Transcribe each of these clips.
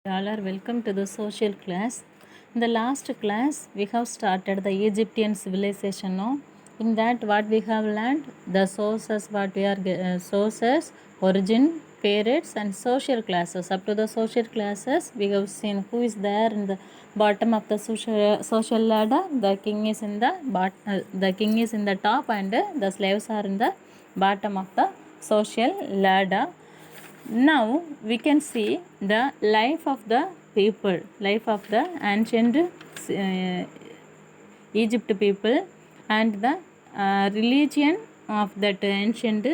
All are welcome to the social class. In the last class, we have started the Egyptian civilization. No? In that, what we have learned, the sources, what we are sources, origin, periods, and social classes. Up to the social classes, we have seen who is there in the bottom of the social ladder. The king is in the king is in the top, and the slaves are in the bottom of the social ladder. Now we can see the life of the people, life of the ancient Egypt people, and the religion of that ancient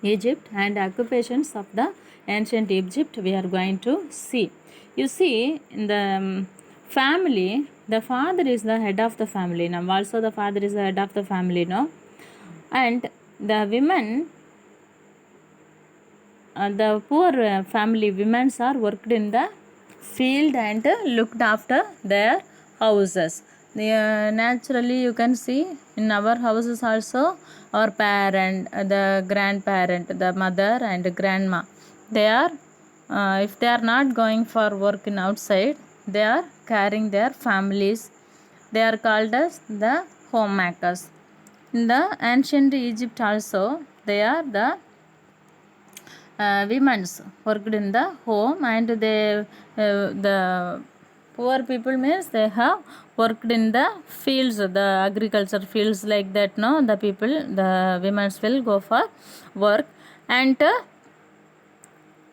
Egypt and occupations of the ancient Egypt we are going to see. You see, in the family, the father is the head of the family. Now also the father is the head of the family, no? And the women, the poor family women are worked in the field and looked after their houses. Naturally you can see in our houses also, our parent, the grandparent, the mother and grandma, they are if they are not going for work in outside, they are carrying their families. They are called as the homemakers. In the ancient Egypt also, they are the women's worked in the home, and the poor people means they have worked in the fields, the agriculture fields like that. No, the people, the women's will go for work. And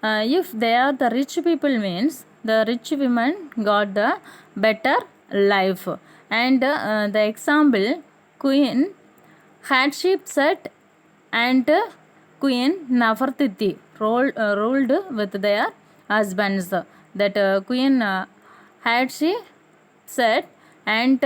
if they are the rich people means the rich women got the better life. And the example, Queen Hatshepsut and Queen Nefertiti ruled with their husbands. That Queen Hatshepsut, and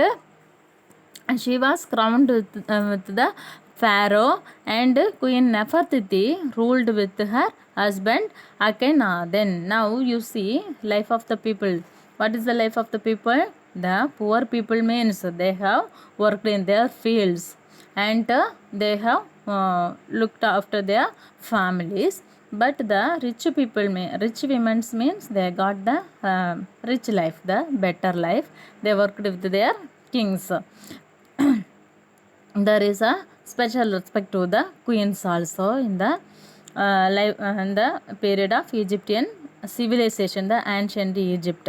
she was crowned with the pharaoh, and Queen Nefertiti ruled with her husband Akhenaten. Now you see life of the people. What is the life of the people? The poor people means they have worked in their fields, and they have looked after their families. But the rich people, rich women means they got the rich life, the better life. They worked with their kings. There is a special respect to the queens also in the in the period of Egyptian civilization, the ancient Egypt.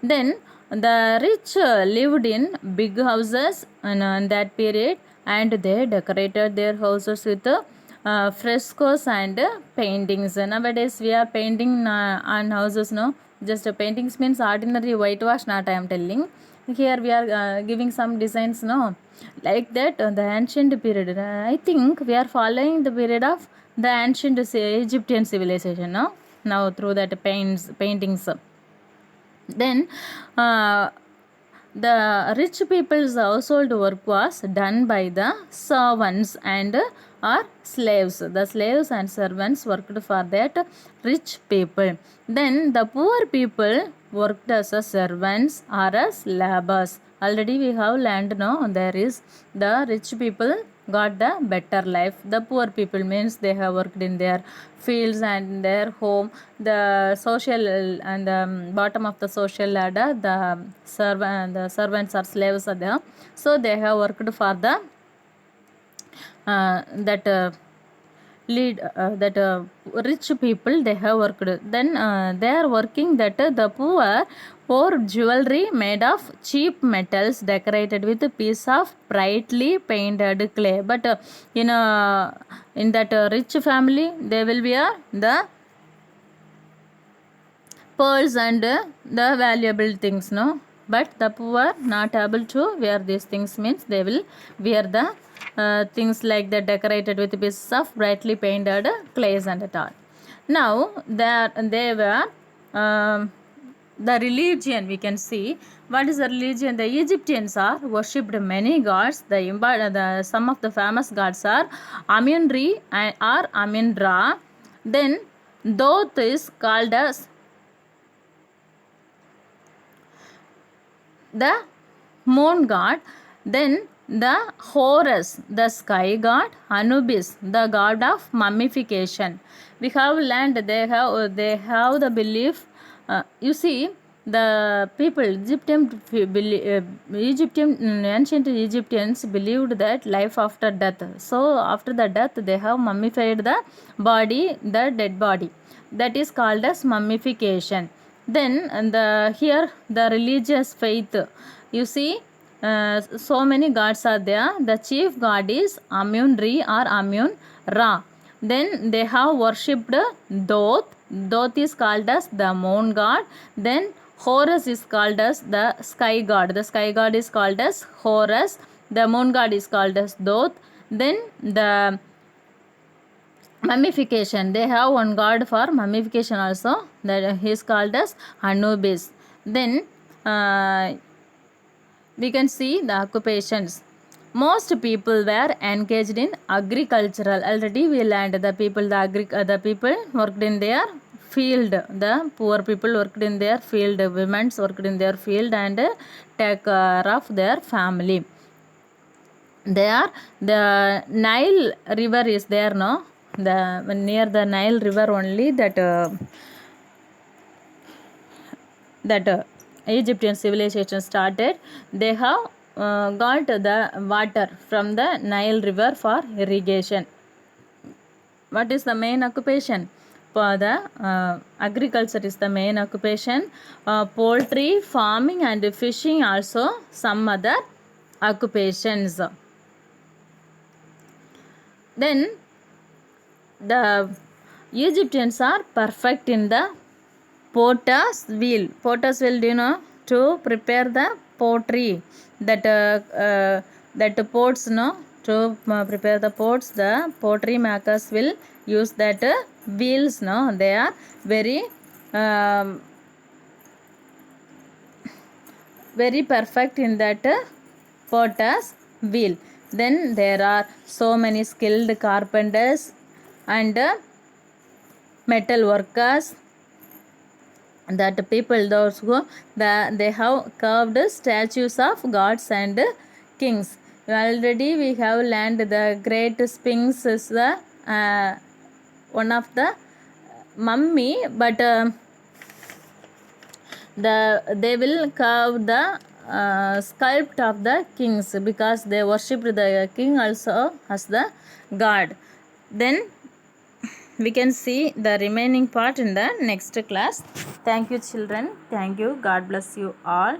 Then the rich lived in big houses in that period, and they decorated their houses with frescoes and paintings. Nowadays we are painting on houses, no? Just paintings means ordinary whitewash, not I am telling. Here we are giving some designs, no? Like that, the ancient period. I think we are following the period of the ancient Egyptian civilization, no? Now through that paintings. Then the rich people's household work was done by the servants and or slaves. The slaves and servants worked for that rich people. Then the poor people worked as a servants or as laborers. Already we have learned, no? There is the rich people got the better life. The poor people means they have worked in their fields and their home. The social and the bottom of the social ladder, the servants or slaves are there. So they have worked for the that lead that rich people, they have worked. Then they are working that the poor wore jewelry made of cheap metals decorated with a piece of brightly painted clay. But in that rich family, they will wear the pearls and the valuable things, no? But the poor not able to wear these things means they will wear the things like that decorated with pieces of brightly painted clays and all. Now they were the religion, we can see. What is the religion? The Egyptians are worshipped many gods. The some of the famous gods are Amun-Re or Amun-Ra. Then Thoth is called as the moon god. Then the Horus, the sky god. Anubis, the god of mummification. We have learned they have the belief You see, the people, ancient Egyptians believed that life after death. So after the death, they have mummified the body, the dead body. That is called as mummification. Then here the religious faith. You see, so many gods are there. The chief god is Amun Re or Amun Ra. Then they have worshipped Thoth. Thoth is called as the moon god. Then Horus is called as the sky god. The sky god is called as Horus. The moon god is called as Thoth. Then the mummification, they have one god for mummification also, that he is called as Anubis. Then we can see the occupations. Most people were engaged in agricultural. Already we learned the people, the people worked in their field. The poor people worked in their field. Women worked in their field and take care of their family. There, the Nile river is there, no? The near the Nile river only that Egyptian civilization started. They have got the water from the Nile river for irrigation. What is the main occupation? For the agriculture is the main occupation. Poultry, farming and fishing also some other occupations. Then the Egyptians are perfect in the potter's wheel. Potter's wheel, do you know? To prepare the pottery. That pots, no? To prepare the pots, the pottery makers will use that wheels, no? They are very very perfect in that potter's wheel. Then there are so many skilled carpenters and metal workers, that people, those who they have carved statues of gods and kings. Already we have learned the great Sphinx is the one of the mummy, but they will carve the sculpt of the kings, because they worshipped the king also as the god. Then we can see the remaining part in the next class. Thank you, children. Thank you. God bless you all.